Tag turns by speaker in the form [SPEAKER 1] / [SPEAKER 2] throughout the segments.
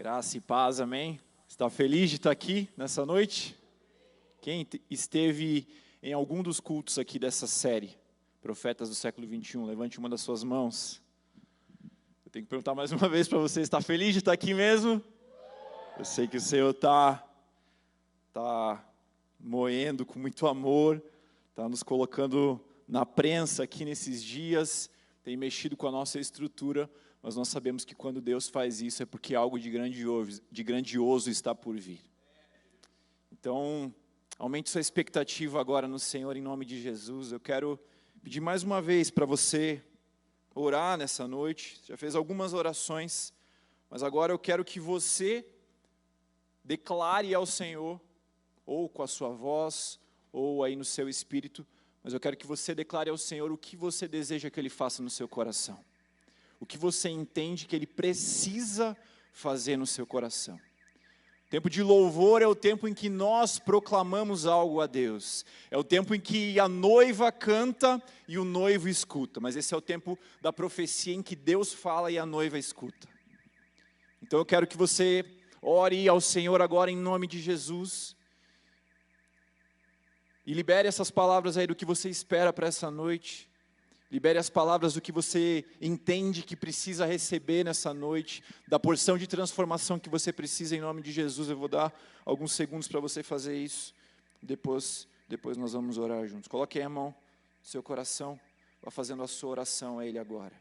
[SPEAKER 1] Graça e paz, amém? Está feliz de estar aqui nessa noite? Quem esteve em algum dos cultos aqui dessa série, Profetas do Século XXI, levante uma das suas mãos. Eu tenho que perguntar mais uma vez para você, está feliz de estar aqui mesmo? Eu sei que o Senhor está moendo com muito amor, está nos colocando na prensa aqui nesses dias, tem mexido com a nossa estrutura, mas nós sabemos que quando Deus faz isso é porque algo de grandioso está por vir. Então, aumente sua expectativa agora no Senhor, em nome de Jesus. Eu quero pedir mais uma vez para você orar nessa noite. Já fez algumas orações, mas agora eu quero que você declare ao Senhor, ou com a sua voz, ou aí no seu espírito, mas eu quero que você declare ao Senhor o que você deseja que Ele faça no seu coração. O que você entende que Ele precisa fazer no seu coração. O tempo de louvor é o tempo em que nós proclamamos algo a Deus. É o tempo em que a noiva canta e o noivo escuta. Mas esse é o tempo da profecia em que Deus fala e a noiva escuta. Então eu quero que você ore ao Senhor agora em nome de Jesus. E libere essas palavras aí do que você espera para essa noite. Libere as palavras do que você entende que precisa receber nessa noite, da porção de transformação que você precisa em nome de Jesus. Eu vou dar alguns segundos para você fazer isso. Depois nós vamos orar juntos. Coloque aí a mão no seu coração, vá fazendo a sua oração a Ele agora.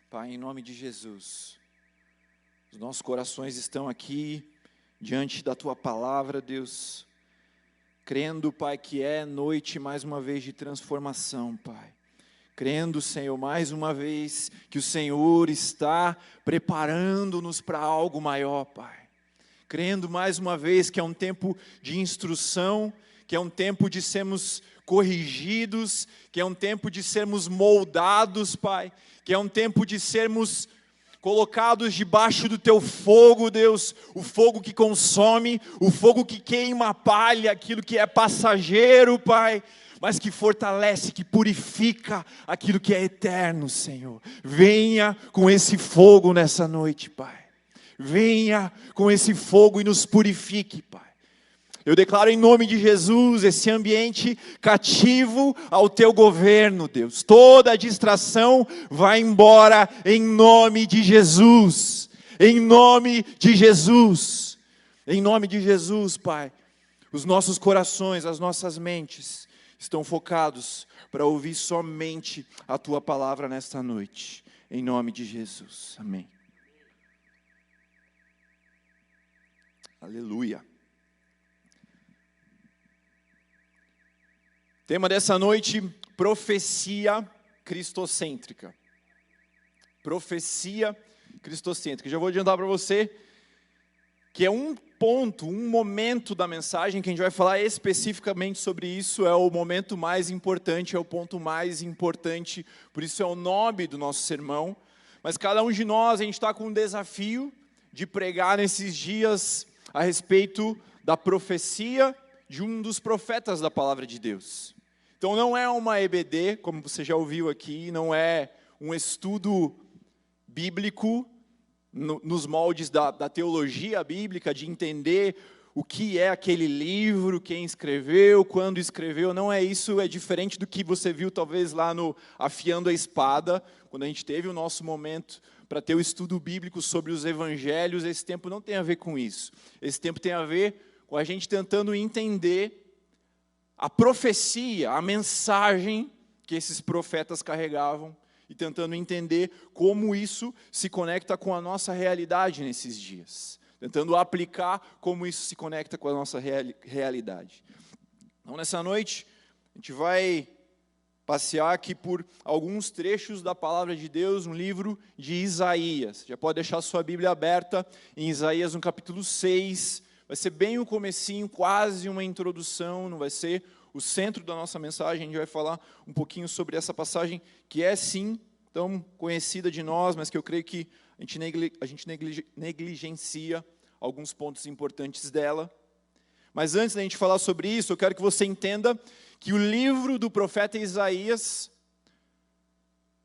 [SPEAKER 1] Pai, em nome de Jesus. Os nossos corações estão aqui diante da Tua palavra, Deus, crendo, Pai, que é noite mais uma vez de transformação, Pai. Crendo, Senhor, mais uma vez que o Senhor está preparando-nos para algo maior, Pai. Crendo mais uma vez que é um tempo de instrução, que é um tempo de sermos corrigidos, que é um tempo de sermos moldados, Pai, que é um tempo de sermos colocados debaixo do Teu fogo, Deus, o fogo que consome, o fogo que queima a palha, aquilo que é passageiro, Pai, mas que fortalece, que purifica aquilo que é eterno, Senhor. Venha com esse fogo nessa noite, Pai. Venha com esse fogo e nos purifique, Pai. Eu declaro em nome de Jesus esse ambiente cativo ao Teu governo, Deus. Toda distração vai embora em nome de Jesus. Em nome de Jesus. Em nome de Jesus, Pai. Os nossos corações, as nossas mentes estão focados para ouvir somente a Tua palavra nesta noite. Em nome de Jesus. Amém. Aleluia. Tema dessa noite, profecia cristocêntrica. Profecia cristocêntrica. Já vou adiantar para você que é um ponto, um momento da mensagem que a gente vai falar especificamente sobre isso, é o momento mais importante, é o ponto mais importante, por isso é o nome do nosso sermão. Mas cada um de nós, a gente está com um desafio de pregar nesses dias a respeito da profecia de um dos profetas da palavra de Deus. Então não é uma EBD, como você já ouviu aqui, não é um estudo bíblico nos moldes da teologia bíblica, de entender o que é aquele livro, quem escreveu, quando escreveu, não é isso, é diferente do que você viu talvez lá no Afiando a Espada, quando a gente teve o nosso momento para ter o estudo bíblico sobre os evangelhos. Esse tempo não tem a ver com isso, esse tempo tem a ver com a gente tentando entender a profecia, a mensagem que esses profetas carregavam e tentando entender como isso se conecta com a nossa realidade nesses dias. Tentando aplicar como isso se conecta com a nossa realidade. Então, nessa noite, a gente vai passear aqui por alguns trechos da palavra de Deus no livro de Isaías. Já pode deixar sua Bíblia aberta em Isaías, no capítulo 6. Vai ser bem o comecinho, quase uma introdução, não vai ser o centro da nossa mensagem. A gente vai falar um pouquinho sobre essa passagem, que é sim tão conhecida de nós, mas que eu creio que a gente negligencia alguns pontos importantes dela. Mas antes da gente falar sobre isso, eu quero que você entenda que o livro do profeta Isaías,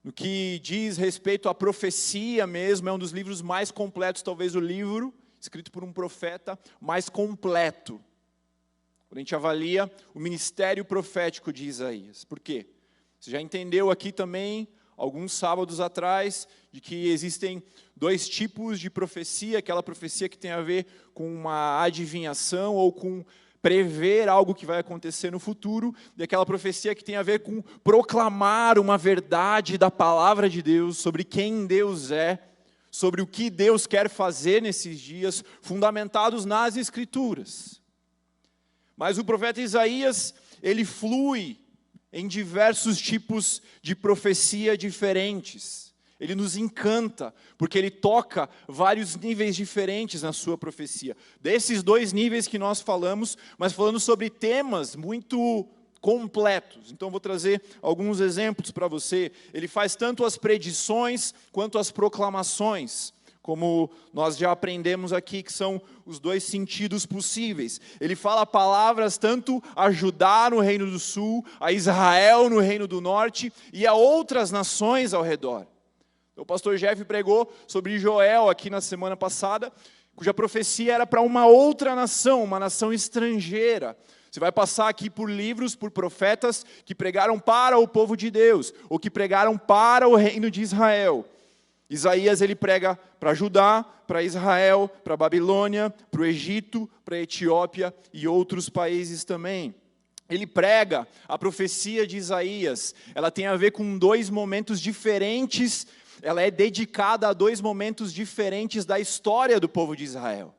[SPEAKER 1] no que diz respeito à profecia mesmo, é um dos livros mais completos, talvez o livro escrito por um profeta mais completo. Quando a gente avalia o ministério profético de Isaías. Por quê? Você já entendeu aqui também, alguns sábados atrás, de que existem dois tipos de profecia, aquela profecia que tem a ver com uma adivinhação ou com prever algo que vai acontecer no futuro, e aquela profecia que tem a ver com proclamar uma verdade da palavra de Deus, sobre quem Deus é, sobre o que Deus quer fazer nesses dias, fundamentados nas Escrituras. Mas o profeta Isaías, ele flui em diversos tipos de profecia diferentes. Ele nos encanta, porque ele toca vários níveis diferentes na sua profecia. Desses dois níveis que nós falamos, mas falando sobre temas muito completos. Então, vou trazer alguns exemplos para você. Ele faz tanto as predições, quanto as proclamações, como nós já aprendemos aqui, que são os dois sentidos possíveis. Ele fala palavras tanto a Judá no reino do sul, a Israel no reino do norte, e a outras nações ao redor. O pastor Jeff pregou sobre Joel aqui na semana passada, cuja profecia era para uma outra nação, uma nação estrangeira. Você vai passar aqui por livros, por profetas que pregaram para o povo de Deus, ou que pregaram para o reino de Israel. Isaías, ele prega para Judá, para Israel, para Babilônia, para o Egito, para a Etiópia e outros países também. Ele prega a profecia de Isaías, ela tem a ver com dois momentos diferentes. Ela é dedicada a dois momentos diferentes da história do povo de Israel.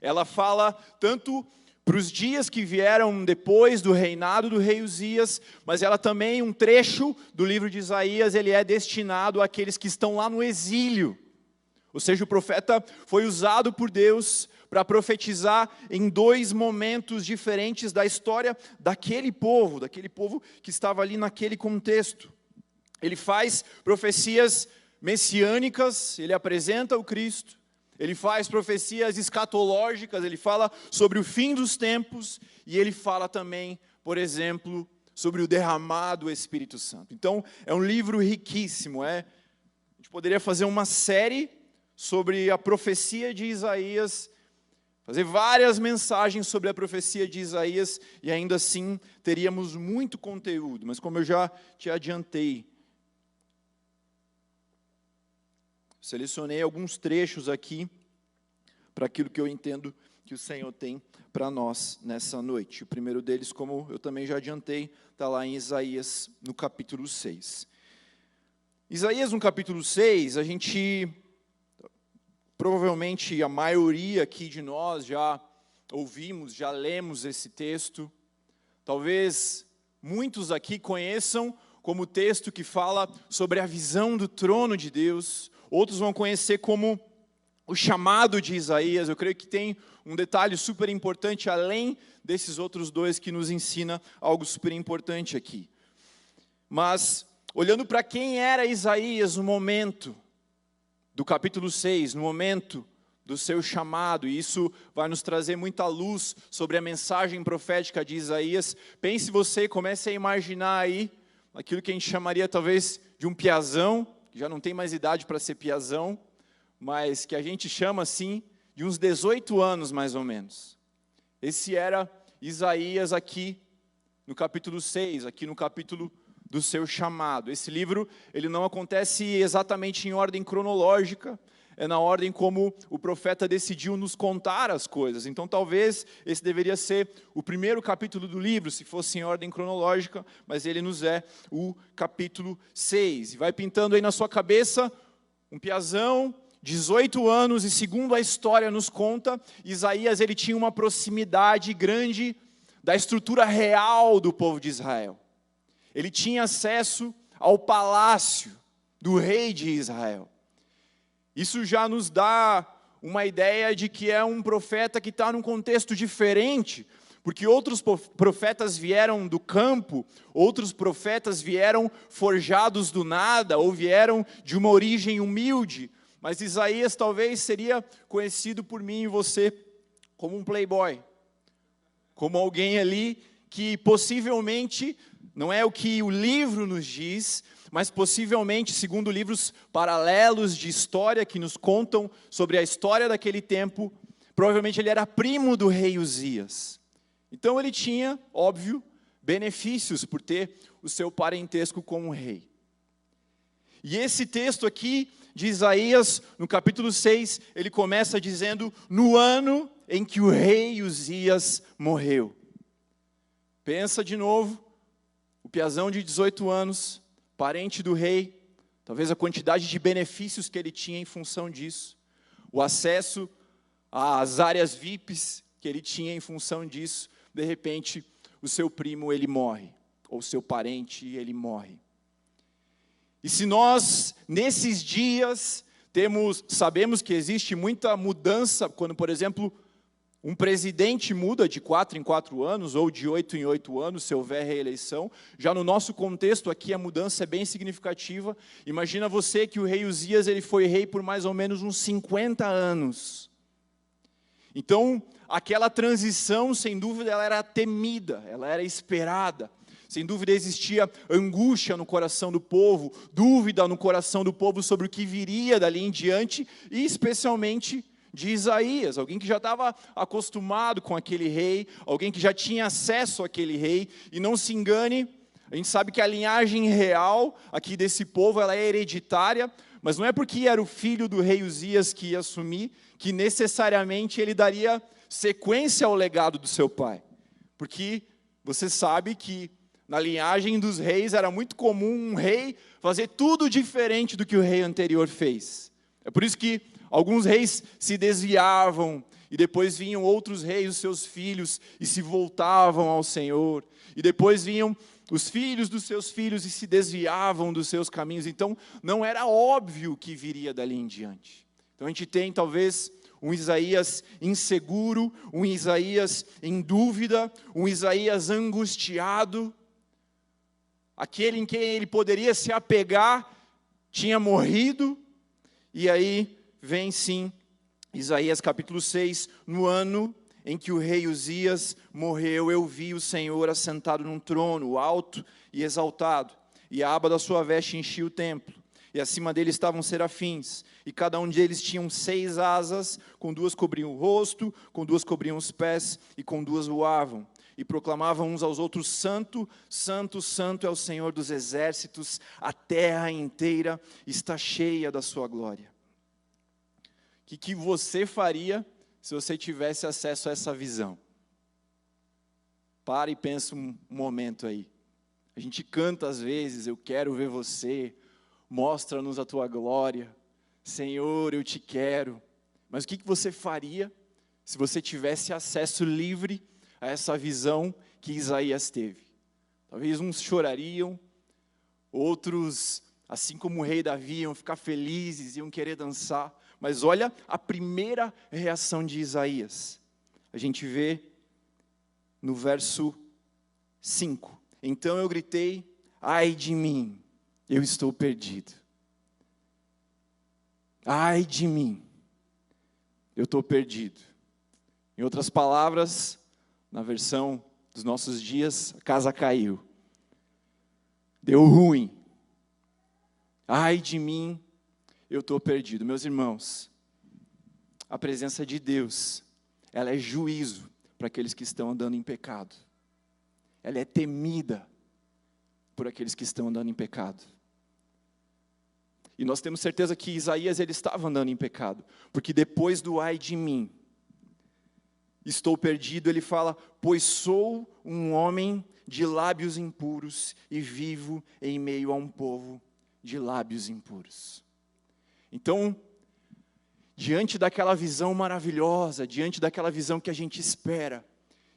[SPEAKER 1] Ela fala tanto para os dias que vieram depois do reinado do rei Uzias, mas ela também, um trecho do livro de Isaías, ele é destinado àqueles que estão lá no exílio. Ou seja, o profeta foi usado por Deus para profetizar em dois momentos diferentes da história daquele povo que estava ali naquele contexto. Ele faz profecias messiânicas, ele apresenta o Cristo, ele faz profecias escatológicas, ele fala sobre o fim dos tempos, e ele fala também, por exemplo, sobre o derramado Espírito Santo. Então, é um livro riquíssimo, a gente poderia fazer uma série sobre a profecia de Isaías, fazer várias mensagens sobre a profecia de Isaías, e ainda assim teríamos muito conteúdo, mas como eu já te adiantei, selecionei alguns trechos aqui para aquilo que eu entendo que o Senhor tem para nós nessa noite. O primeiro deles, como eu também já adiantei, está lá em Isaías, no capítulo 6. Isaías, no capítulo 6, a gente, provavelmente a maioria aqui de nós já ouvimos, já lemos esse texto. Talvez muitos aqui conheçam como texto que fala sobre a visão do trono de Deus. Outros vão conhecer como o chamado de Isaías. Eu creio que tem um detalhe super importante, além desses outros dois, que nos ensina algo super importante aqui. Mas, olhando para quem era Isaías no momento do capítulo 6, no momento do seu chamado, e isso vai nos trazer muita luz sobre a mensagem profética de Isaías. Pense você, comece a imaginar aí, aquilo que a gente chamaria talvez de um piazão, que já não tem mais idade para ser piazão, mas que a gente chama assim, de uns 18 anos mais ou menos. Esse era Isaías aqui no capítulo 6, aqui no capítulo do seu chamado. Esse livro, ele não acontece exatamente em ordem cronológica, é na ordem como o profeta decidiu nos contar as coisas. Então, talvez esse deveria ser o primeiro capítulo do livro, se fosse em ordem cronológica, mas ele nos é o capítulo 6. E vai pintando aí na sua cabeça um piazão, 18 anos, e segundo a história nos conta, Isaías, ele tinha uma proximidade grande da estrutura real do povo de Israel. Ele tinha acesso ao palácio do rei de Israel. Isso já nos dá uma ideia de que é um profeta que está num contexto diferente, porque outros profetas vieram do campo, outros profetas vieram forjados do nada, ou vieram de uma origem humilde, mas Isaías talvez seria conhecido por mim e você como um playboy, como alguém ali que possivelmente, não é o que o livro nos diz, mas possivelmente, segundo livros paralelos de história que nos contam sobre a história daquele tempo, provavelmente ele era primo do rei Uzias. Então ele tinha, óbvio, benefícios por ter o seu parentesco com o rei. E esse texto aqui de Isaías, no capítulo 6, ele começa dizendo, no ano em que o rei Uzias morreu. Pensa de novo, o piazão de 18 anos, parente do rei, talvez a quantidade de benefícios que ele tinha em função disso, o acesso às áreas VIPs que ele tinha em função disso, de repente o seu primo ele morre, ou seu parente ele morre. E se nós, nesses dias, sabemos que existe muita mudança, quando, por exemplo, um presidente muda de 4 em 4 anos, ou de 8 em 8 anos, se houver reeleição, já no nosso contexto aqui a mudança é bem significativa. Imagina você que o rei Uzias ele foi rei por mais ou menos uns 50 anos. Então, aquela transição, sem dúvida, ela era temida, ela era esperada. Sem dúvida existia angústia no coração do povo, dúvida no coração do povo sobre o que viria dali em diante, e especialmente de Isaías, alguém que já estava acostumado com aquele rei, alguém que já tinha acesso àquele rei, e não se engane, a gente sabe que a linhagem real aqui desse povo, ela é hereditária, mas não é porque era o filho do rei Uzias que ia assumir, que necessariamente ele daria sequência ao legado do seu pai, porque você sabe que na linhagem dos reis era muito comum um rei fazer tudo diferente do que o rei anterior fez. É por isso que alguns reis se desviavam, e depois vinham outros reis, os seus filhos, e se voltavam ao Senhor. E depois vinham os filhos dos seus filhos e se desviavam dos seus caminhos. Então, não era óbvio que viria dali em diante. Então, a gente tem talvez um Isaías inseguro, um Isaías em dúvida, um Isaías angustiado. Aquele em quem ele poderia se apegar tinha morrido, e aí vem sim, Isaías capítulo 6, no ano em que o rei Uzias morreu, eu vi o Senhor assentado num trono, alto e exaltado, e a aba da sua veste enchia o templo, e acima dele estavam serafins, e cada um deles tinha 6 asas, com 2 cobriam o rosto, com 2 cobriam os pés, e com 2 voavam. E proclamavam uns aos outros, santo, santo, santo é o Senhor dos exércitos, a terra inteira está cheia da sua glória. O que você faria se você tivesse acesso a essa visão? Para e pensa um momento aí. A gente canta às vezes, eu quero ver você, mostra-nos a tua glória, Senhor, eu te quero. Mas o que você faria se você tivesse acesso livre a essa visão que Isaías teve? Talvez uns chorariam, outros, assim como o rei Davi, iam ficar felizes, iam querer dançar. Mas olha a primeira reação de Isaías. A gente vê no verso 5. Então eu gritei, ai de mim, eu estou perdido. Ai de mim, eu estou perdido. Em outras palavras, na versão dos nossos dias, a casa caiu. Deu ruim. Ai de mim, eu estou perdido. Meus irmãos, a presença de Deus, ela é juízo para aqueles que estão andando em pecado. Ela é temida por aqueles que estão andando em pecado. E nós temos certeza que Isaías ele estava andando em pecado, porque depois do ai de mim, estou perdido, ele fala, pois sou um homem de lábios impuros e vivo em meio a um povo de lábios impuros. Então, diante daquela visão maravilhosa, diante daquela visão que a gente espera,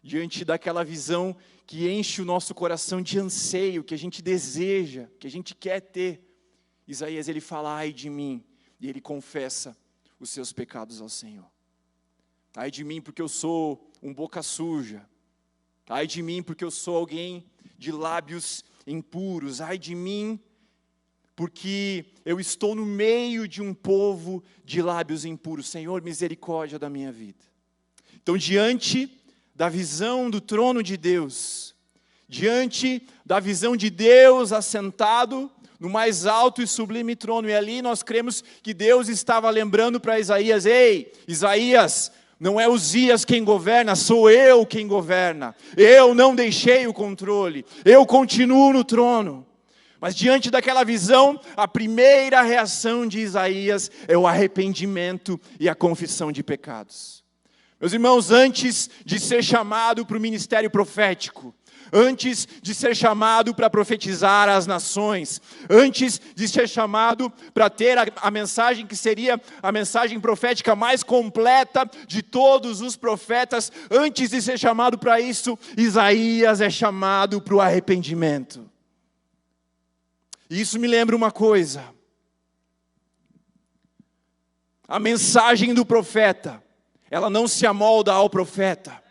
[SPEAKER 1] diante daquela visão que enche o nosso coração de anseio, que a gente deseja, que a gente quer ter, Isaías ele fala, ai de mim, e ele confessa os seus pecados ao Senhor. Ai de mim porque eu sou um boca suja, ai de mim porque eu sou alguém de lábios impuros, ai de mim porque eu estou no meio de um povo de lábios impuros. Senhor, misericórdia da minha vida. Então, diante da visão do trono de Deus, diante da visão de Deus assentado no mais alto e sublime trono. E ali nós cremos que Deus estava lembrando para Isaías: ei, Isaías, não é Uzias quem governa, sou eu quem governa. Eu não deixei o controle, eu continuo no trono. Mas diante daquela visão, a primeira reação de Isaías é o arrependimento e a confissão de pecados. Meus irmãos, antes de ser chamado para o ministério profético, antes de ser chamado para profetizar às nações, antes de ser chamado para ter a mensagem que seria a mensagem profética mais completa de todos os profetas, antes de ser chamado para isso, Isaías é chamado para o arrependimento. E isso me lembra uma coisa: a mensagem do profeta, ela não se amolda ao profeta.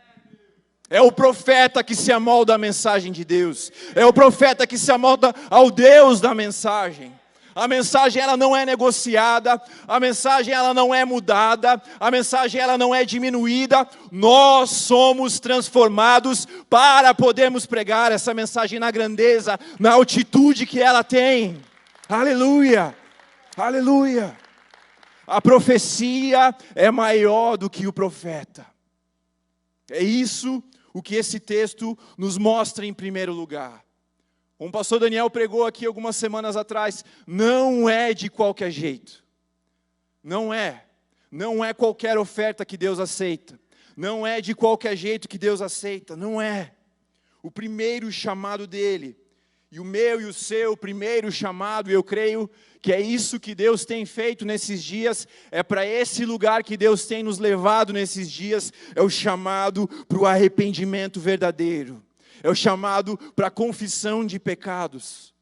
[SPEAKER 1] É o profeta que se amolda à mensagem de Deus. É o profeta que se amolda ao Deus da mensagem. A mensagem ela não é negociada, a mensagem ela não é mudada, a mensagem ela não é diminuída. Nós somos transformados para podermos pregar essa mensagem na grandeza, na altitude que ela tem. Aleluia, aleluia. A profecia é maior do que o profeta. É isso o que esse texto nos mostra em primeiro lugar. Como o pastor Daniel pregou aqui algumas semanas atrás, não é de qualquer jeito. Não é qualquer oferta que Deus aceita. Não é de qualquer jeito que Deus aceita, não é. O primeiro chamado dele, e o meu e o seu primeiro chamado, eu creio que é isso que Deus tem feito nesses dias, é para esse lugar que Deus tem nos levado nesses dias, é o chamado para o arrependimento verdadeiro. É o chamado para a confissão de pecados.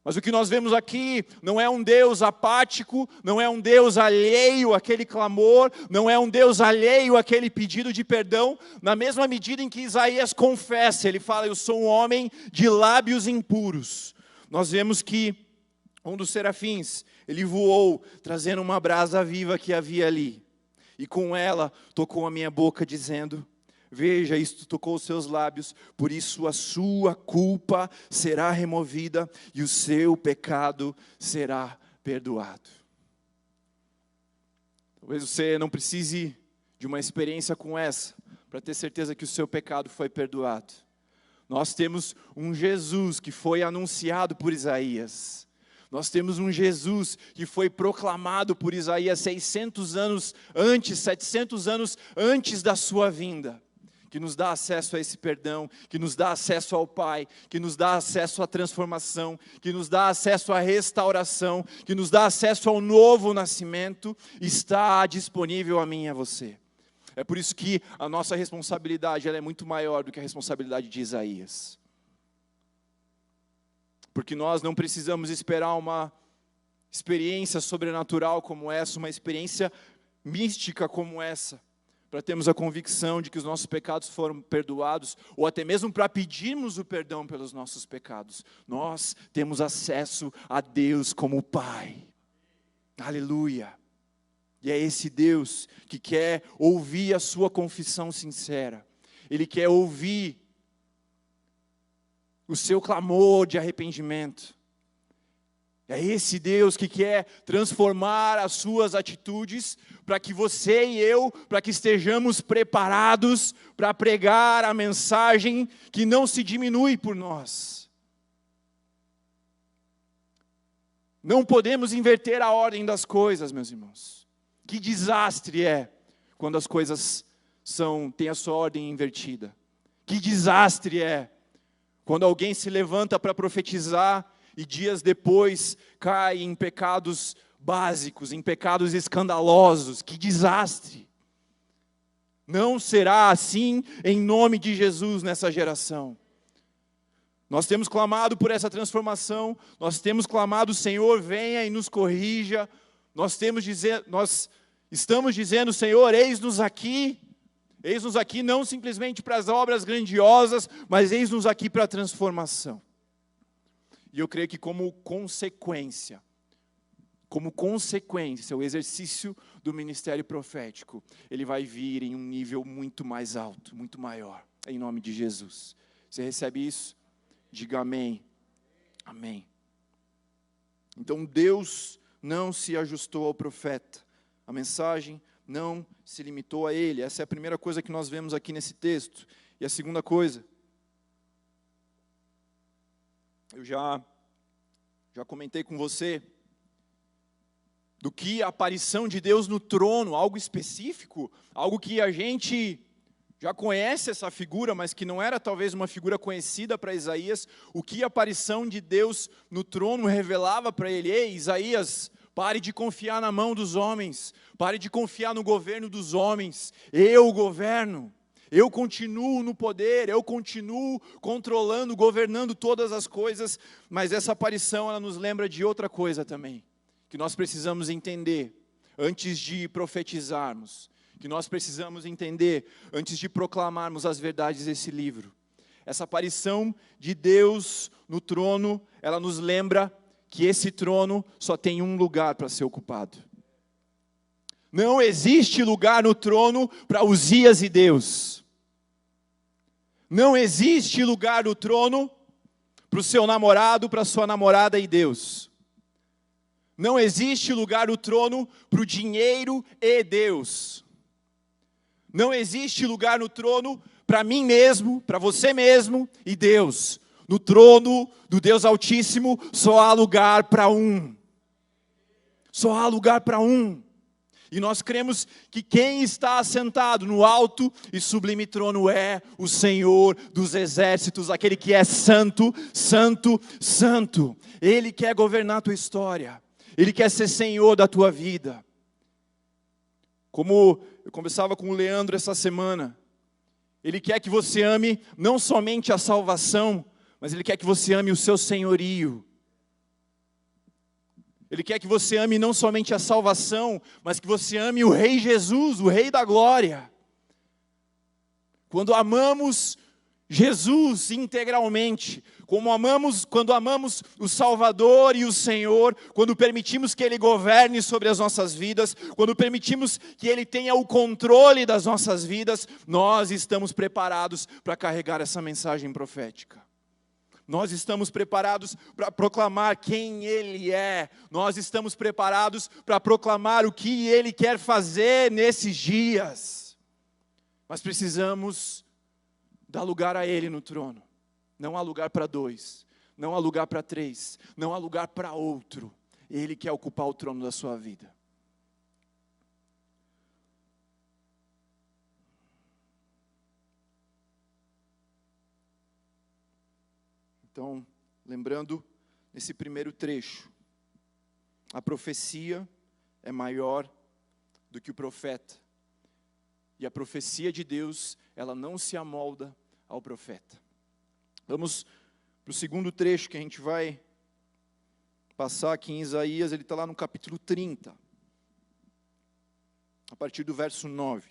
[SPEAKER 1] Mas o que nós vemos aqui não é um Deus apático, não é um Deus alheio àquele clamor, não é um Deus alheio àquele pedido de perdão, na mesma medida em que Isaías confessa, ele fala: eu sou um homem de lábios impuros. Nós vemos que um dos serafins, ele voou, trazendo uma brasa viva que havia ali, e com ela tocou a minha boca, dizendo: veja, isto tocou os seus lábios, por isso a sua culpa será removida e o seu pecado será perdoado. Talvez você não precise de uma experiência como essa para ter certeza que o seu pecado foi perdoado. Nós temos um Jesus que foi anunciado por Isaías. Nós temos um Jesus que foi proclamado por Isaías 600 anos antes, 700 anos antes da sua vinda, que nos dá acesso a esse perdão, que nos dá acesso ao Pai, que nos dá acesso à transformação, que nos dá acesso à restauração, que nos dá acesso ao novo nascimento, está disponível a mim e a você. É por isso que a nossa responsabilidade ela é muito maior do que a responsabilidade de Isaías. Porque nós não precisamos esperar uma experiência sobrenatural como essa, uma experiência mística como essa, para termos a convicção de que os nossos pecados foram perdoados, ou até mesmo para pedirmos o perdão pelos nossos pecados. Nós temos acesso a Deus como Pai. Aleluia. E é esse Deus que quer ouvir a sua confissão sincera. Ele quer ouvir o seu clamor de arrependimento. É esse Deus que quer transformar as suas atitudes para que você e eu, para que estejamos preparados para pregar a mensagem que não se diminui por nós. Não podemos inverter a ordem das coisas, meus irmãos. Que desastre é quando as coisas têm a sua ordem invertida. Que desastre é quando alguém se levanta para profetizar e dias depois cai em pecados básicos, em pecados escandalosos. Que desastre! Não será assim em nome de Jesus nessa geração. Nós temos clamado por essa transformação, nós temos clamado: Senhor, venha e nos corrija. Nós estamos dizendo: Senhor, eis-nos aqui não simplesmente para as obras grandiosas, mas eis-nos aqui para a transformação. E eu creio que como consequência como consequência, o exercício do ministério profético, ele vai vir em um nível muito mais alto, muito maior, em nome de Jesus. Você recebe isso? Diga amém. Amém. Então Deus não se ajustou ao profeta. A mensagem não se limitou a ele. Essa é a primeira coisa que nós vemos aqui nesse texto. E a segunda coisa, eu já comentei com você, do que a aparição de Deus no trono, algo específico, algo que a gente já conhece essa figura, mas que não era talvez uma figura conhecida para Isaías, o que a aparição de Deus no trono revelava para ele. Ei, Isaías, pare de confiar na mão dos homens, pare de confiar no governo dos homens, eu governo, eu continuo no poder, eu continuo controlando, governando todas as coisas, mas essa aparição ela nos lembra de outra coisa também, que nós precisamos entender antes de profetizarmos, que nós precisamos entender antes de proclamarmos as verdades desse livro. Essa aparição de Deus no trono, ela nos lembra que esse trono só tem um lugar para ser ocupado. Não existe lugar no trono para Uzias e Deus. Não existe lugar no trono para o seu namorado, para a sua namorada e Deus. Não existe lugar no trono para o dinheiro e Deus. Não existe lugar no trono para mim mesmo, para você mesmo e Deus. No trono do Deus Altíssimo só há lugar para um. Só há lugar para um. E nós cremos que quem está assentado no alto e sublime trono é o Senhor dos exércitos, aquele que é santo, santo, santo. Ele quer governar a tua história. Ele quer ser Senhor da tua vida. Como eu conversava com o Leandro essa semana, Ele quer que você ame não somente a salvação, mas Ele quer que você ame o seu senhorio. Ele quer que você ame não somente a salvação, mas que você ame o Rei Jesus, o Rei da glória. Quando amamos Jesus integralmente, quando amamos o Salvador e o Senhor, quando permitimos que Ele governe sobre as nossas vidas, quando permitimos que Ele tenha o controle das nossas vidas, nós estamos preparados para carregar essa mensagem profética. Nós estamos preparados para proclamar quem Ele é. Nós estamos preparados para proclamar o que Ele quer fazer nesses dias. Mas precisamos dar lugar a Ele no trono. Não há lugar para dois, não há lugar para três, não há lugar para outro. Ele quer ocupar o trono da sua vida. Então, lembrando, nesse primeiro trecho, a profecia é maior do que o profeta. E a profecia de Deus, ela não se amolda ao profeta. Vamos para o segundo trecho que a gente vai passar aqui em Isaías, ele está lá no capítulo 30, a partir do verso 9.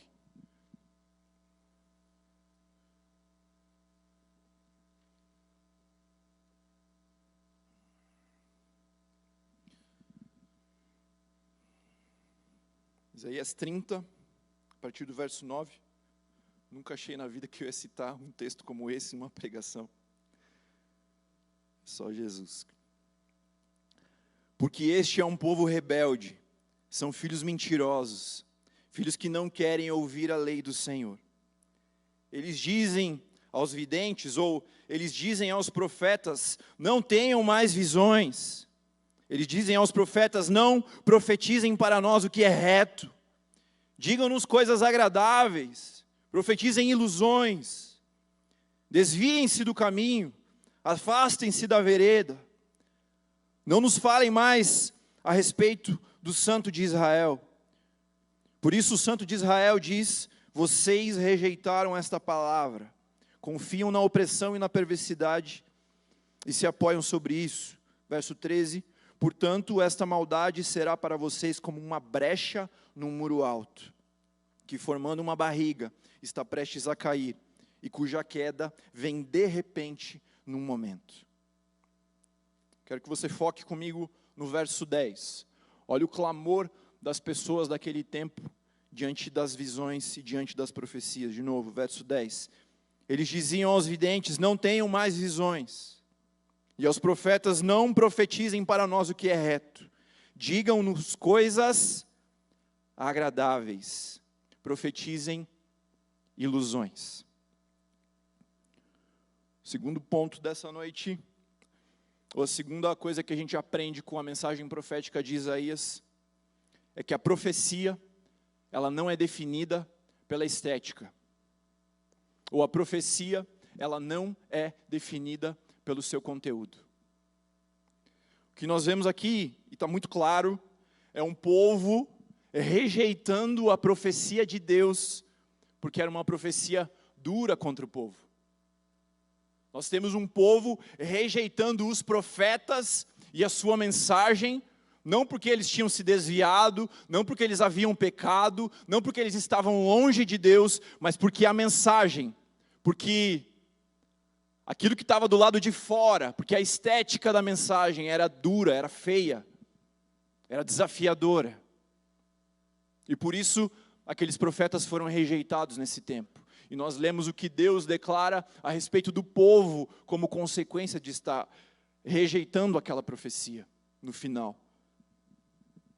[SPEAKER 1] Isaías 30, a partir do verso 9. Nunca achei na vida que eu ia citar um texto como esse em uma pregação. Só Jesus. Porque este é um povo rebelde, são filhos mentirosos, filhos que não querem ouvir a lei do Senhor. Eles dizem aos videntes, ou eles dizem aos profetas, não tenham mais visões. Eles dizem aos profetas, não profetizem para nós o que é reto. Digam-nos coisas agradáveis. Profetizem ilusões, desviem-se do caminho, afastem-se da vereda, não nos falem mais a respeito do Santo de Israel. Por isso o Santo de Israel diz, vocês rejeitaram esta palavra, confiam na opressão e na perversidade e se apoiam sobre isso. Verso 13, portanto esta maldade será para vocês como uma brecha num muro alto, que formando uma barriga, está prestes a cair, e cuja queda vem de repente num momento. Quero que você foque comigo no verso 10. Olha o clamor das pessoas daquele tempo, diante das visões e diante das profecias. De novo, verso 10. Eles diziam aos videntes: não tenham mais visões. E aos profetas: não profetizem para nós o que é reto. Digam-nos coisas agradáveis. Profetizem ilusões. O segundo ponto dessa noite, ou a segunda coisa que a gente aprende com a mensagem profética de Isaías, é que a profecia, ela não é definida pela estética. Ou a profecia, ela não é definida pelo seu conteúdo. O que nós vemos aqui, e está muito claro, é um povo rejeitando a profecia de Deus, porque era uma profecia dura contra o povo. Nós temos um povo rejeitando os profetas e a sua mensagem, não porque eles tinham se desviado, não porque eles haviam pecado, não porque eles estavam longe de Deus, mas porque a mensagem, porque aquilo que estava do lado de fora, porque a estética da mensagem era dura, era feia, era desafiadora. E por isso, aqueles profetas foram rejeitados nesse tempo. E nós lemos o que Deus declara a respeito do povo, como consequência de estar rejeitando aquela profecia, no final.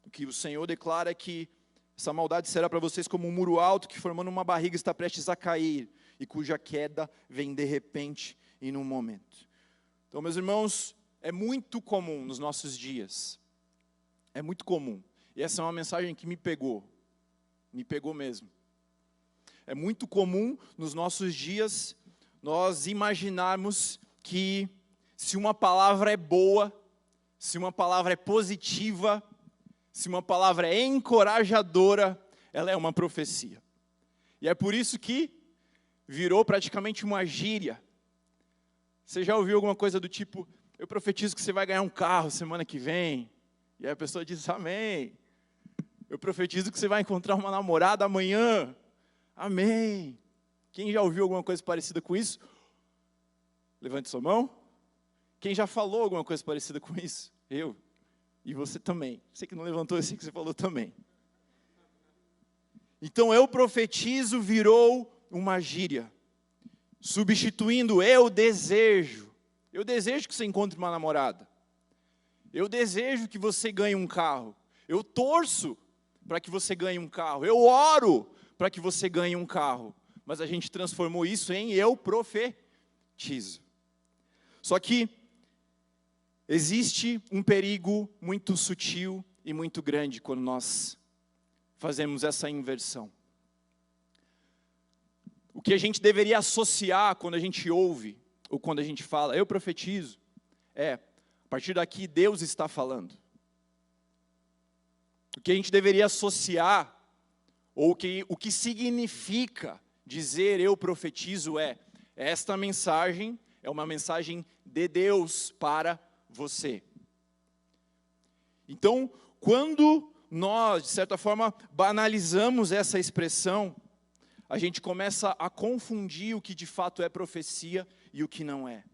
[SPEAKER 1] O que o Senhor declara é que essa maldade será para vocês como um muro alto, que formando uma barriga está prestes a cair, e cuja queda vem de repente e num momento. Então, meus irmãos, é muito comum nos nossos dias, é muito comum, e essa é uma mensagem que me pegou mesmo. É muito comum nos nossos dias nós imaginarmos que se uma palavra é boa, se uma palavra é positiva, se uma palavra é encorajadora, ela é uma profecia. E é por isso que virou praticamente uma gíria. Você já ouviu alguma coisa do tipo: eu profetizo que você vai ganhar um carro semana que vem? E aí a pessoa diz: amém. Eu profetizo que você vai encontrar uma namorada amanhã. Amém. Quem já ouviu alguma coisa parecida com isso? Levante sua mão. Quem já falou alguma coisa parecida com isso? Eu. E você também. Você que não levantou, eu sei que você falou também. Então, eu profetizo virou uma gíria, substituindo eu desejo. Eu desejo que você encontre uma namorada. Eu desejo que você ganhe um carro. Eu torço para que você ganhe um carro. Eu oro para que você ganhe um carro. Mas a gente transformou isso em eu profetizo. Só que existe um perigo muito sutil e muito grande quando nós fazemos essa inversão. O que a gente deveria associar quando a gente ouve, ou quando a gente fala, eu profetizo, a partir daqui Deus está falando. O que a gente deveria associar, ou o que significa dizer eu profetizo esta mensagem é uma mensagem de Deus para você. Então, quando nós, de certa forma, banalizamos essa expressão, a gente começa a confundir o que de fato é profecia e o que não é.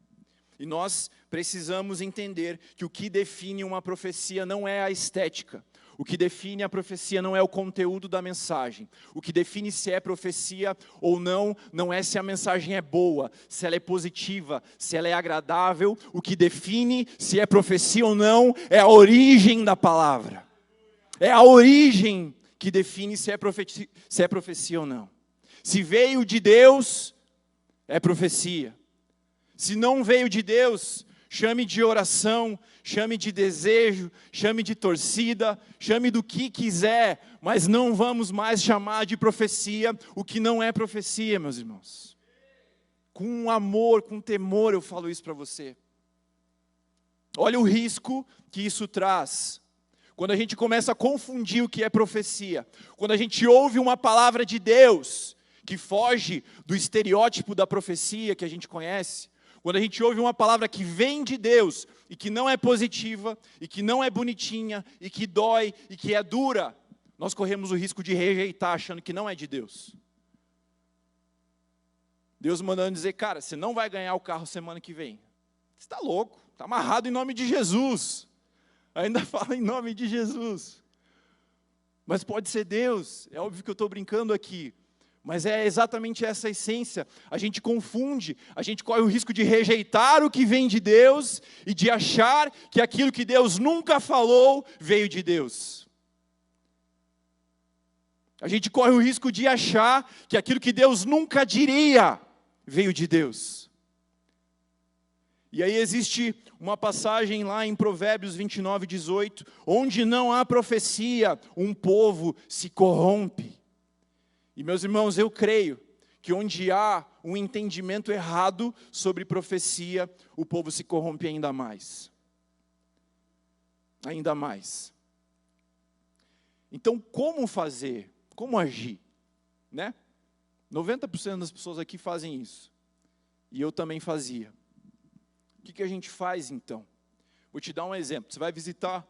[SPEAKER 1] E nós precisamos entender que o que define uma profecia não é a estética. O que define a profecia não é o conteúdo da mensagem. O que define se é profecia ou não, não é se a mensagem é boa, se ela é positiva, se ela é agradável. O que define se é profecia ou não é a origem da palavra. É a origem que define se é profecia ou não. Se veio de Deus, é profecia. Se não veio de Deus, chame de oração, chame de desejo, chame de torcida, chame do que quiser, mas não vamos mais chamar de profecia o que não é profecia, meus irmãos. Com amor, com temor eu falo isso para você. Olha o risco que isso traz. Quando a gente começa a confundir o que é profecia, quando a gente ouve uma palavra de Deus que foge do estereótipo da profecia que a gente conhece, quando a gente ouve uma palavra que vem de Deus e que não é positiva, e que não é bonitinha, e que dói, e que é dura, nós corremos o risco de rejeitar achando que não é de Deus. Deus mandando dizer, cara, você não vai ganhar o carro semana que vem. Você está louco, está amarrado em nome de Jesus. Ainda fala em nome de Jesus. mas pode ser Deus. É óbvio que eu estou brincando aqui, mas é exatamente essa a essência. A gente confunde, a gente corre o risco de rejeitar o que vem de Deus e de achar que aquilo que Deus nunca falou veio de Deus. A gente corre o risco de achar que aquilo que Deus nunca diria veio de Deus. E aí existe uma passagem lá em Provérbios 29:18, onde não há profecia, um povo se corrompe. E meus irmãos, eu creio que onde há um entendimento errado sobre profecia, o povo se corrompe ainda mais. Ainda mais. Então, como fazer? Como agir? Né? 90% das pessoas aqui fazem isso. E eu também fazia. O que a gente faz então? Vou te dar um exemplo. Você vai visitar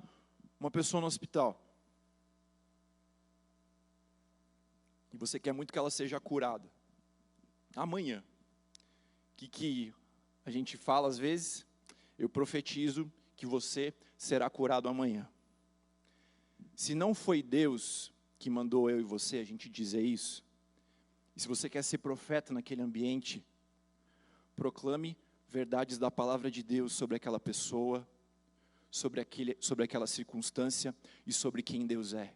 [SPEAKER 1] uma pessoa no hospital. E você quer muito que ela seja curada. Amanhã. O que a gente fala às vezes? Eu profetizo que você será curado amanhã. Se não foi Deus que mandou eu e você a gente dizer isso, e se você quer ser profeta naquele ambiente, proclame verdades da palavra de Deus sobre aquela pessoa, sobre aquela circunstância e sobre quem Deus é.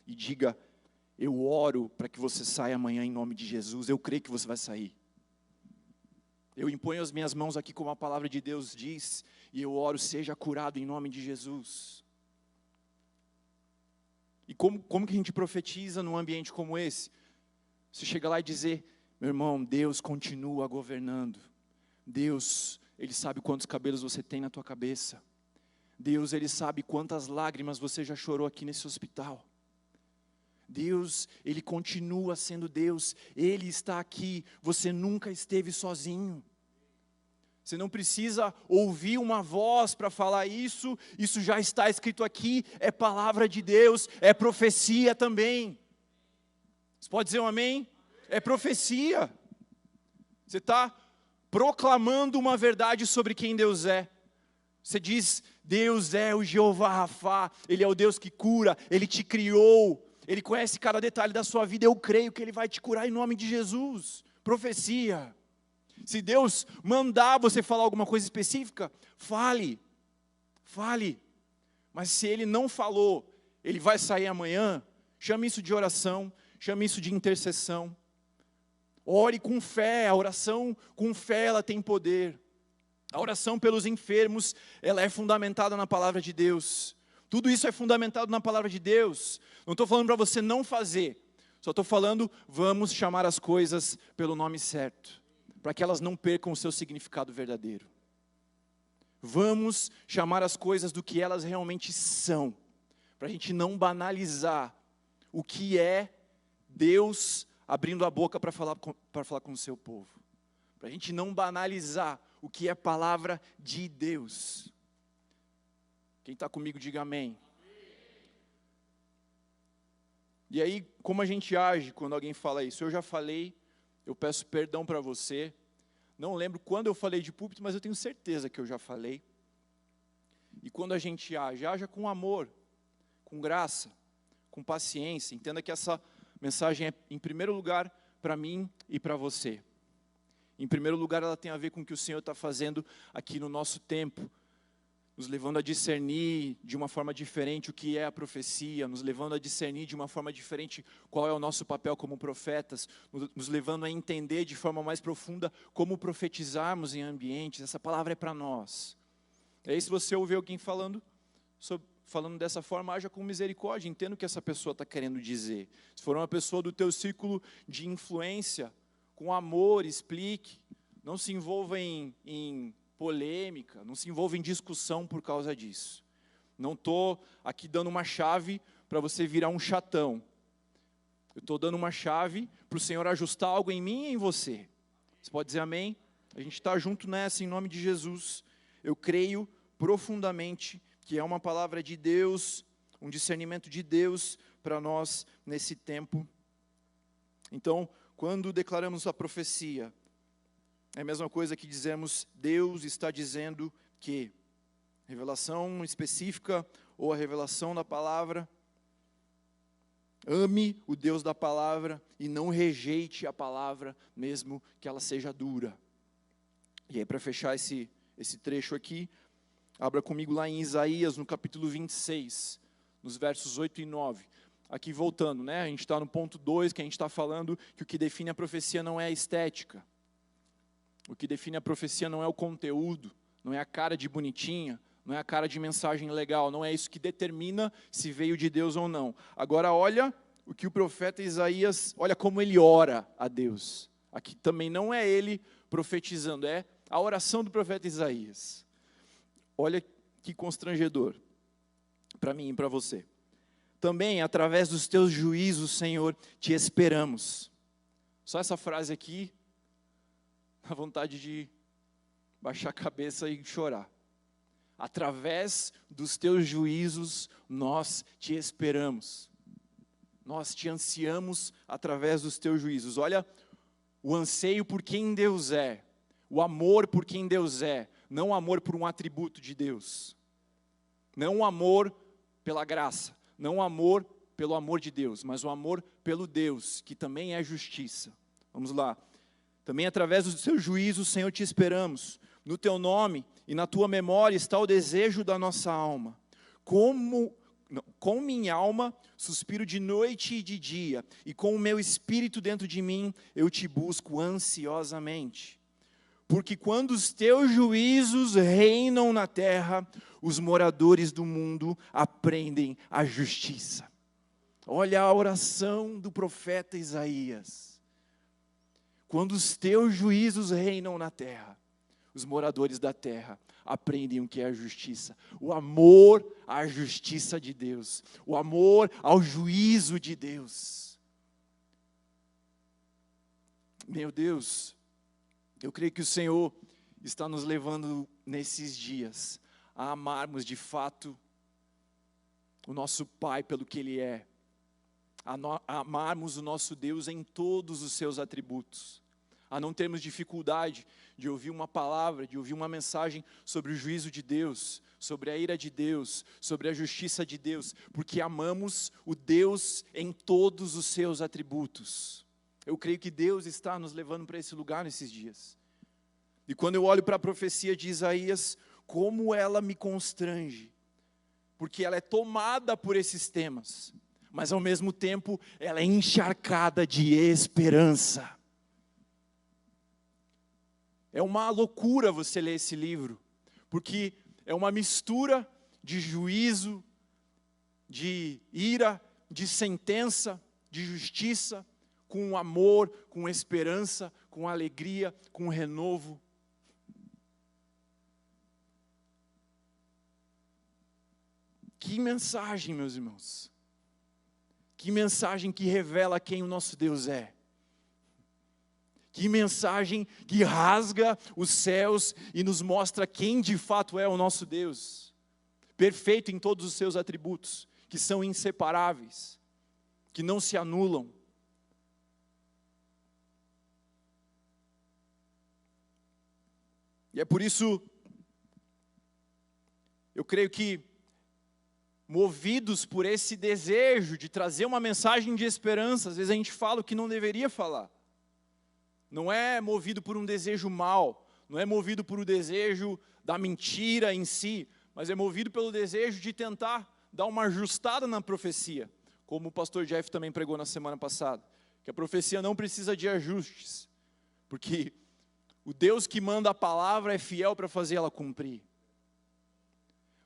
[SPEAKER 1] E diga: eu oro para que você saia amanhã em nome de Jesus, eu creio que você vai sair. Eu imponho as minhas mãos aqui como a palavra de Deus diz, e eu oro, seja curado em nome de Jesus. E como que a gente profetiza num ambiente como esse? Você chega lá e dizer: meu irmão, Deus continua governando. Deus, Ele sabe quantos cabelos você tem na tua cabeça. Deus, Ele sabe quantas lágrimas você já chorou aqui nesse hospital. Deus, Ele continua sendo Deus. Ele está aqui, você nunca esteve sozinho. Você não precisa ouvir uma voz para falar isso já está escrito aqui, é palavra de Deus, é profecia também. Você pode dizer um amém? É profecia. Você está proclamando uma verdade sobre quem Deus é. Você diz: Deus é o Jeová Rafá, Ele é o Deus que cura, Ele te criou, Ele conhece cada detalhe da sua vida, eu creio que Ele vai te curar em nome de Jesus. Profecia. Se Deus mandar você falar alguma coisa específica, fale. Mas se Ele não falou, Ele vai sair amanhã, chame isso de oração, chame isso de intercessão. Ore com fé, a oração com fé ela tem poder. A oração pelos enfermos, ela é fundamentada na palavra de Deus. Tudo isso é fundamentado na palavra de Deus. Não estou falando para você não fazer, só estou falando, vamos chamar as coisas pelo nome certo, para que elas não percam o seu significado verdadeiro. Vamos chamar as coisas do que elas realmente são, para a gente não banalizar o que é Deus abrindo a boca para falar com o seu povo. Para a gente não banalizar o que é palavra de Deus. Quem está comigo, diga amém. E aí, como a gente age quando alguém fala isso? Eu já falei, eu peço perdão para você. Não lembro quando eu falei de púlpito, mas eu tenho certeza que eu já falei. E quando a gente age, haja com amor, com graça, com paciência. Entenda que essa mensagem é, em primeiro lugar, para mim e para você. Em primeiro lugar, ela tem a ver com o que o Senhor está fazendo aqui no nosso tempo, nos levando a discernir de uma forma diferente o que é a profecia, nos levando a discernir de uma forma diferente qual é o nosso papel como profetas, nos levando a entender de forma mais profunda como profetizarmos em ambientes. Essa palavra é para nós. E aí, se você ouvir alguém falando dessa forma, haja com misericórdia, entenda o que essa pessoa está querendo dizer. Se for uma pessoa do teu círculo de influência, com amor, explique. Não se envolva em polêmica, não se envolva em discussão por causa disso. Não estou aqui dando uma chave para você virar um chatão. Eu estou dando uma chave para o Senhor ajustar algo em mim e em você. Você pode dizer amém? A gente está junto nessa, em nome de Jesus. Eu creio profundamente que é uma palavra de Deus, um discernimento de Deus para nós nesse tempo. Então, quando declaramos a profecia, é a mesma coisa que dizemos, Deus está dizendo que. Revelação específica ou a revelação da palavra, Ame o Deus da palavra e não rejeite a palavra, mesmo que ela seja dura. E aí, para fechar esse trecho aqui, abra comigo lá em Isaías, no capítulo 26, nos versos 8 e 9. Aqui voltando, né? A gente está no ponto 2, que a gente está falando que o que define a profecia não é a estética. O que define a profecia não é o conteúdo, não é a cara de bonitinha, não é a cara de mensagem legal, não é isso que determina se veio de Deus ou não. Agora olha o que o profeta Isaías, olha como ele ora a Deus. Aqui também não é ele profetizando, é a oração do profeta Isaías. Olha que constrangedor para mim e para você. Também, através dos teus juízos, Senhor, te esperamos. Só essa frase aqui, dá vontade de baixar a cabeça e chorar. Através dos teus juízos, nós te esperamos. Nós te ansiamos através dos teus juízos. Olha o anseio por quem Deus é. O amor por quem Deus é. Não o amor por um atributo de Deus. Não o amor pela graça. Não o amor pelo amor de Deus, mas o amor pelo Deus, que também é justiça. Vamos lá. Também através dos teus juízos, Senhor, te esperamos. No teu nome e na tua memória está o desejo da nossa alma. Com minha alma suspiro de noite e de dia, e com o meu espírito dentro de mim, eu te busco ansiosamente. Porque quando os teus juízos reinam na terra, os moradores do mundo aprendem a justiça. Olha a oração do profeta Isaías. Quando os teus juízos reinam na terra, os moradores da terra aprendem o que é a justiça. O amor à justiça de Deus. O amor ao juízo de Deus. Meu Deus, eu creio que o Senhor está nos levando nesses dias a amarmos de fato o nosso Pai pelo que Ele é. A amarmos o nosso Deus em todos os seus atributos. A não termos dificuldade de ouvir uma palavra, de ouvir uma mensagem sobre o juízo de Deus, sobre a ira de Deus, sobre a justiça de Deus, porque amamos o Deus em todos os seus atributos. Eu creio que Deus está nos levando para esse lugar nesses dias. E quando eu olho para a profecia de Isaías, como ela me constrange, porque ela é tomada por esses temas, mas ao mesmo tempo ela é encharcada de esperança. É uma loucura você ler esse livro, porque é uma mistura de juízo, de ira, de sentença, de justiça, com amor, com esperança, com alegria, com renovo. Que mensagem, meus irmãos. Que mensagem que revela quem o nosso Deus é. Que mensagem que rasga os céus e nos mostra quem de fato é o nosso Deus. Perfeito em todos os seus atributos, que são inseparáveis, que não se anulam. E é por isso, eu creio que, movidos por esse desejo de trazer uma mensagem de esperança, às vezes a gente fala o que não deveria falar. Não é movido por um desejo mau, não é movido por o desejo da mentira em si, mas é movido pelo desejo de tentar dar uma ajustada na profecia, como o pastor Jeff também pregou na semana passada, que a profecia não precisa de ajustes, porque o Deus que manda a palavra é fiel para fazer ela cumprir.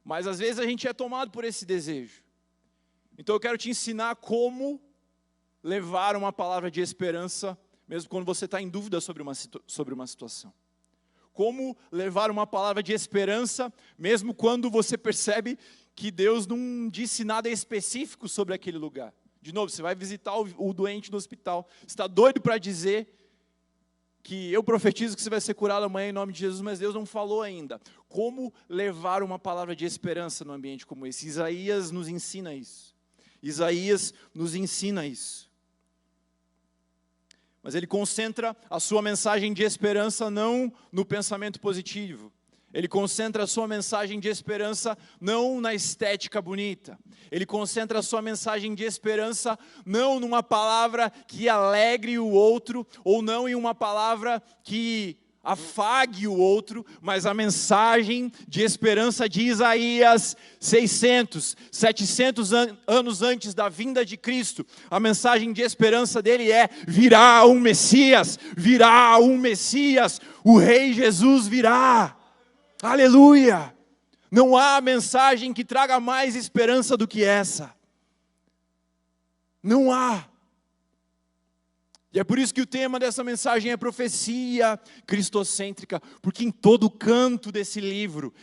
[SPEAKER 1] Mas às vezes a gente é tomado por esse desejo. Então eu quero te ensinar como levar uma palavra de esperança, mesmo quando você está em dúvida sobre uma situação. Como levar uma palavra de esperança, mesmo quando você percebe que Deus não disse nada específico sobre aquele lugar. De novo, você vai visitar o doente no hospital, você está doido para dizer que eu profetizo que você vai ser curado amanhã em nome de Jesus, mas Deus não falou ainda. Como levar uma palavra de esperança num ambiente como esse? Isaías nos ensina isso. Isaías nos ensina isso. Mas ele concentra a sua mensagem de esperança não no pensamento positivo. Ele concentra a sua mensagem de esperança não na estética bonita. Ele concentra a sua mensagem de esperança não numa palavra que alegre o outro, ou não em uma palavra que afague o outro, mas a mensagem de esperança de Isaías 700 anos antes da vinda de Cristo. A mensagem de esperança dele é: virá um Messias, o Rei Jesus virá. Aleluia! Não há mensagem que traga mais esperança do que essa. Não há. E é por isso que o tema dessa mensagem é profecia cristocêntrica, porque em todo canto desse livro,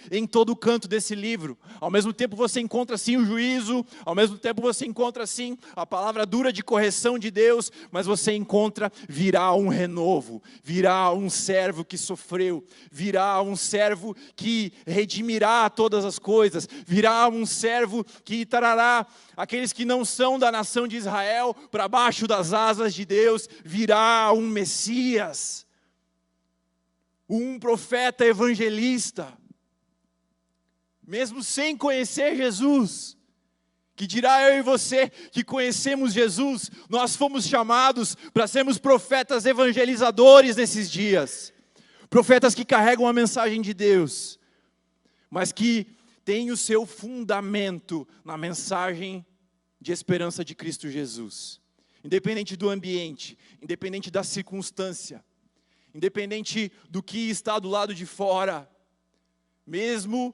[SPEAKER 1] ao mesmo tempo você encontra sim o juízo, ao mesmo tempo você encontra sim a palavra dura de correção de Deus, mas você encontra: virá um renovo, virá um servo que sofreu, virá um servo que redimirá todas as coisas, virá um servo que trará aqueles que não são da nação de Israel para baixo das asas de Deus. Virá um Messias, um profeta evangelista, mesmo sem conhecer Jesus, que dirá: eu e você que conhecemos Jesus, nós fomos chamados para sermos profetas evangelizadores nesses dias, profetas que carregam a mensagem de Deus, mas que têm o seu fundamento na mensagem de esperança de Cristo Jesus. Independente do ambiente, independente da circunstância, independente do que está do lado de fora, mesmo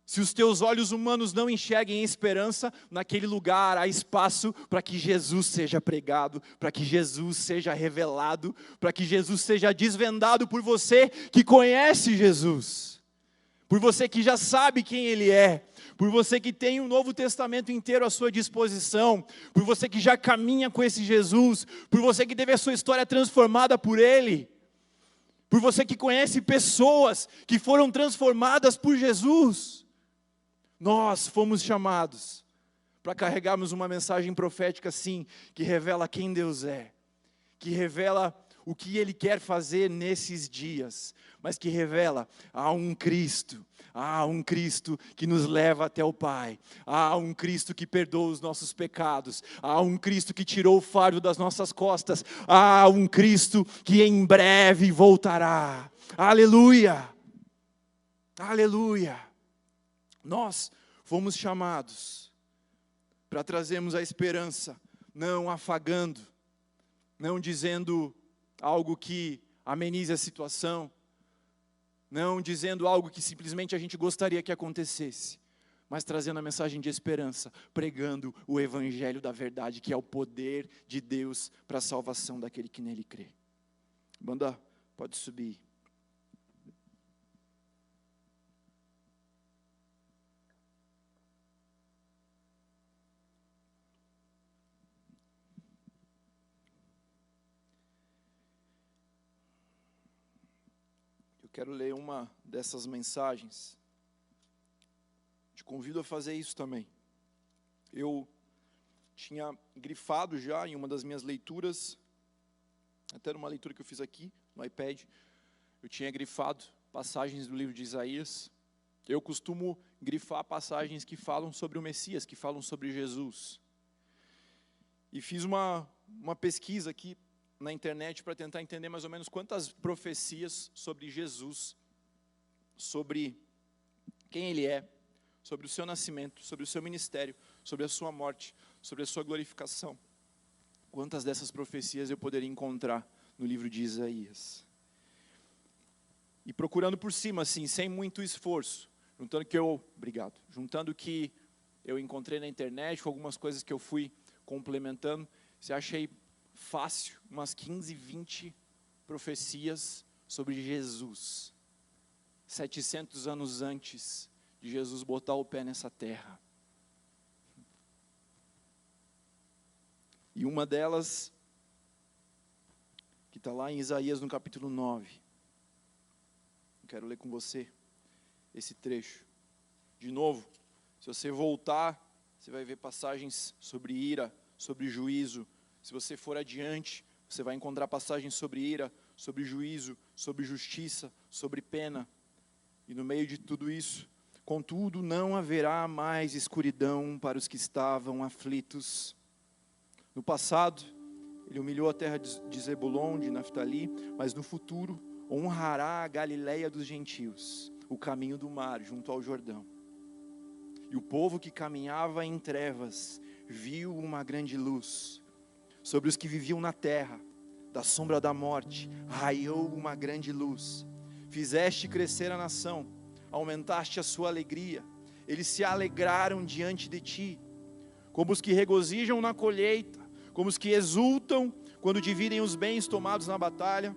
[SPEAKER 1] se os teus olhos humanos não enxerguem esperança, naquele lugar há espaço para que Jesus seja pregado, para que Jesus seja revelado, para que Jesus seja desvendado por você que conhece Jesus, por você que já sabe quem Ele é, por você que tem o Novo Testamento inteiro à sua disposição, por você que já caminha com esse Jesus, por você que teve a sua história transformada por Ele, por você que conhece pessoas que foram transformadas por Jesus. Nós fomos chamados para carregarmos uma mensagem profética, sim, que revela quem Deus é, que revela o que Ele quer fazer nesses dias, mas que revela: há um Cristo que nos leva até o Pai, há um Cristo que perdoa os nossos pecados, há um Cristo que tirou o fardo das nossas costas, há um Cristo que em breve voltará. Aleluia! Aleluia! Nós fomos chamados para trazermos a esperança, não afagando, não dizendo algo que amenize a situação, não dizendo algo que simplesmente a gente gostaria que acontecesse, mas trazendo a mensagem de esperança, pregando o evangelho da verdade, que é o poder de Deus para a salvação daquele que nele crê. Banda, pode subir. Quero ler uma dessas mensagens. Te convido a fazer isso também. Eu tinha grifado já em uma das minhas leituras, até numa leitura que eu fiz aqui no iPad, eu tinha grifado passagens do livro de Isaías. Eu costumo grifar passagens que falam sobre o Messias, que falam sobre Jesus. E fiz uma pesquisa aqui na internet para tentar entender mais ou menos quantas profecias sobre Jesus, sobre quem Ele é, sobre o seu nascimento, sobre o seu ministério, sobre a sua morte, sobre a sua glorificação. Quantas dessas profecias eu poderia encontrar no livro de Isaías? E procurando por cima, assim, sem muito esforço, juntando o que eu encontrei na internet, com algumas coisas que eu fui complementando, se achei fácil, umas 15, 20 profecias sobre Jesus, 700 anos antes de Jesus botar o pé nessa terra. E uma delas, que está lá em Isaías no capítulo 9, eu quero ler com você esse trecho. De novo, se você voltar, você vai ver passagens sobre ira, sobre juízo. Se você for adiante, você vai encontrar passagens sobre ira, sobre juízo, sobre justiça, sobre pena. E no meio de tudo isso, contudo, não haverá mais escuridão para os que estavam aflitos. No passado, ele humilhou a terra de Zebulon, de Naftali, mas no futuro honrará a Galileia dos gentios, o caminho do mar, junto ao Jordão. E o povo que caminhava em trevas viu uma grande luz. Sobre os que viviam na terra, da sombra da morte, raiou uma grande luz. Fizeste crescer a nação, aumentaste a sua alegria. Eles se alegraram diante de ti, como os que regozijam na colheita, como os que exultam quando dividem os bens tomados na batalha.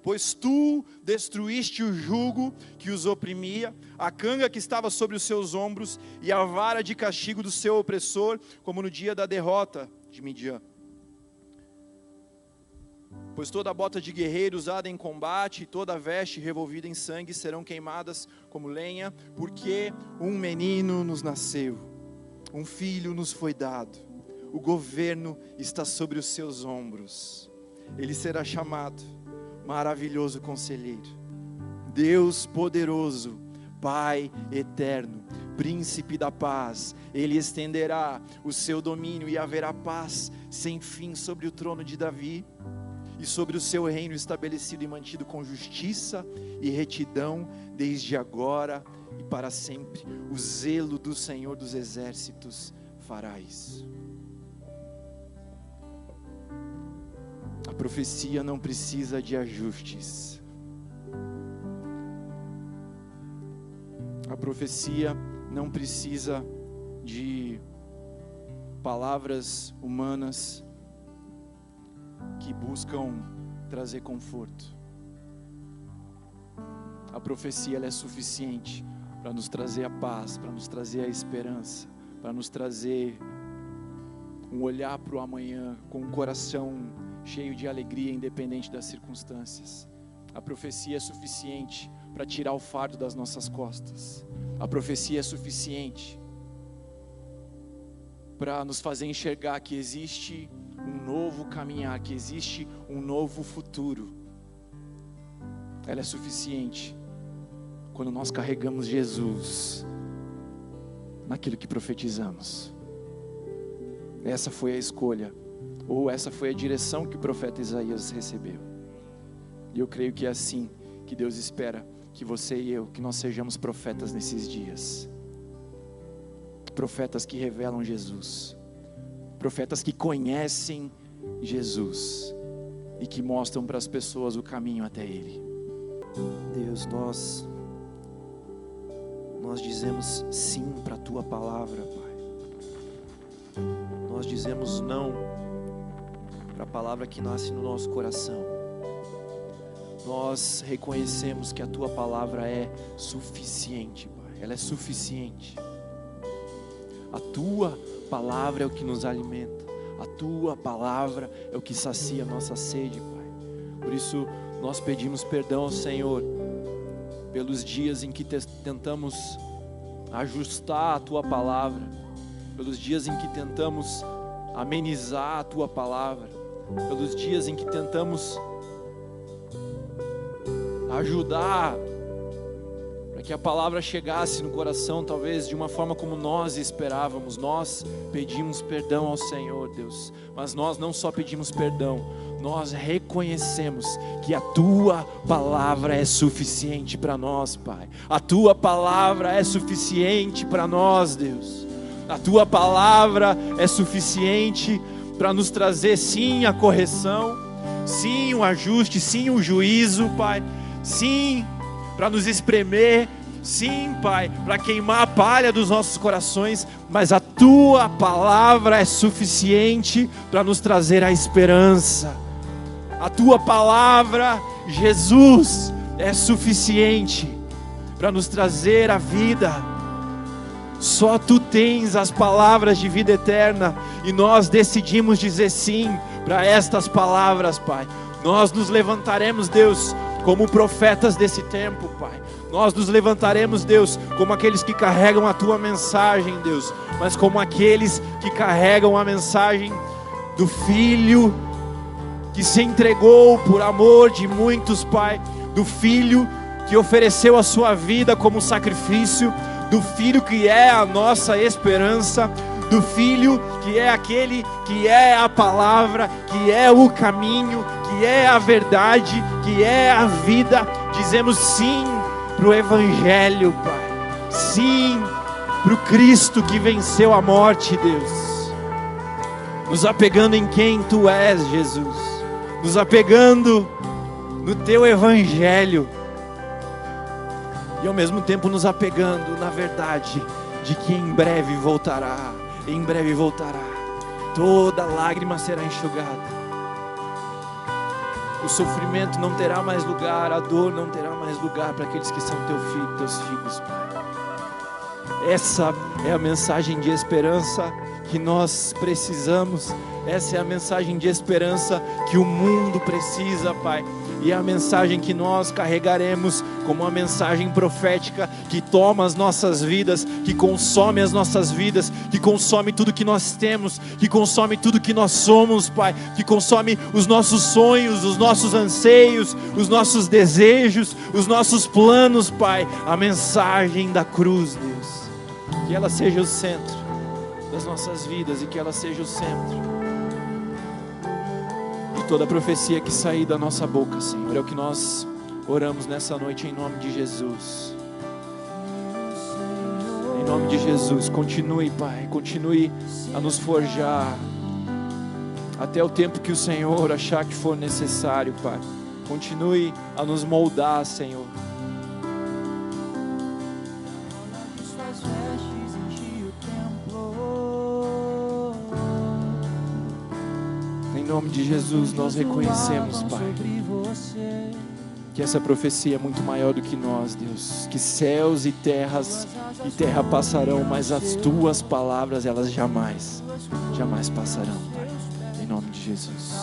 [SPEAKER 1] Pois tu destruíste o jugo que os oprimia, a canga que estava sobre os seus ombros, e a vara de castigo do seu opressor, como no dia da derrota de Midian. Pois toda a bota de guerreiro usada em combate, e toda a veste revolvida em sangue, serão queimadas como lenha, porque um menino nos nasceu, um filho nos foi dado, o governo está sobre os seus ombros, ele será chamado Maravilhoso Conselheiro, Deus poderoso, Pai eterno, Príncipe da paz. Ele estenderá o seu domínio e haverá paz sem fim sobre o trono de Davi e sobre o seu reino estabelecido e mantido com justiça e retidão desde agora e para sempre. O zelo do Senhor dos exércitos fará isso. A profecia não precisa de ajustes. A profecia não precisa de palavras humanas que buscam trazer conforto. A profecia ela é suficiente para nos trazer a paz, para nos trazer a esperança, para nos trazer um olhar para o amanhã com um coração cheio de alegria, independente das circunstâncias. A profecia é suficiente para tirar o fardo das nossas costas. A profecia é suficiente para nos fazer enxergar que existe um novo caminhar, que existe um novo futuro. Ela é suficiente quando nós carregamos Jesus naquilo que profetizamos. Essa foi a escolha, ou essa foi a direção que o profeta Isaías recebeu. E eu creio que é assim que Deus espera que você e eu, que nós sejamos profetas nesses dias. Profetas que revelam Jesus, profetas que conhecem Jesus e que mostram para as pessoas o caminho até Ele.
[SPEAKER 2] Deus, nós dizemos sim para a Tua palavra, Pai. Nós dizemos não para a palavra que nasce no nosso coração. Nós reconhecemos que a Tua palavra é suficiente, Pai. Ela é suficiente. A Tua palavra é o que nos alimenta. A Tua palavra é o que sacia a nossa sede, Pai. Por isso nós pedimos perdão ao Senhor pelos dias em que tentamos ajustar a Tua palavra, pelos dias em que tentamos amenizar a Tua palavra, pelos dias em que tentamos ajudar para que a palavra chegasse no coração, talvez de uma forma como nós esperávamos. Nós pedimos perdão ao Senhor, Deus, mas nós não só pedimos perdão, nós reconhecemos que a Tua palavra é suficiente para nós, Pai. A Tua palavra é suficiente para nós, Deus. A Tua palavra é suficiente para nos trazer sim a correção, sim o ajuste, sim o juízo, Pai. Sim, para nos espremer, sim, Pai, para queimar a palha dos nossos corações, mas a Tua palavra é suficiente para nos trazer a esperança. A Tua palavra, Jesus, é suficiente para nos trazer a vida. Só Tu tens as palavras de vida eterna e nós decidimos dizer sim para estas palavras, Pai. Nós nos levantaremos, Deus, como profetas desse tempo, Pai. Nós nos levantaremos, Deus, como aqueles que carregam a Tua mensagem, Deus, mas como aqueles que carregam a mensagem do Filho que se entregou por amor de muitos, Pai, do Filho que ofereceu a sua vida como sacrifício, do Filho que é a nossa esperança, do Filho que é aquele que é a palavra, que é o caminho, que é a verdade, que é a vida. Dizemos sim para o Evangelho, Pai, sim para o Cristo que venceu a morte, Deus, nos apegando em quem Tu és, Jesus, nos apegando no Teu Evangelho, e ao mesmo tempo nos apegando na verdade de que em breve voltará, toda lágrima será enxugada, o sofrimento não terá mais lugar, a dor não terá mais lugar para aqueles que são teus filhos, Pai. Essa é a mensagem de esperança que nós precisamos, essa é a mensagem de esperança que o mundo precisa, Pai. E é a mensagem que nós carregaremos como uma mensagem profética que toma as nossas vidas, que consome as nossas vidas, que consome tudo que nós temos, que consome tudo que nós somos, Pai, que consome os nossos sonhos, os nossos anseios, os nossos desejos, os nossos planos, Pai. A mensagem da cruz, Deus, que ela seja o centro das nossas vidas e que ela seja o centro toda profecia que sair da nossa boca, Senhor. É o que nós oramos nessa noite em nome de Jesus. Em nome de Jesus, continue, Pai, continue a nos forjar até o tempo que o Senhor achar que for necessário, Pai. Continue a nos moldar, Senhor. Em nome de Jesus, nós reconhecemos, Pai, que essa profecia é muito maior do que nós, Deus. Que céus e terra passarão, mas as Tuas palavras, elas jamais passarão, Pai. Em nome de Jesus.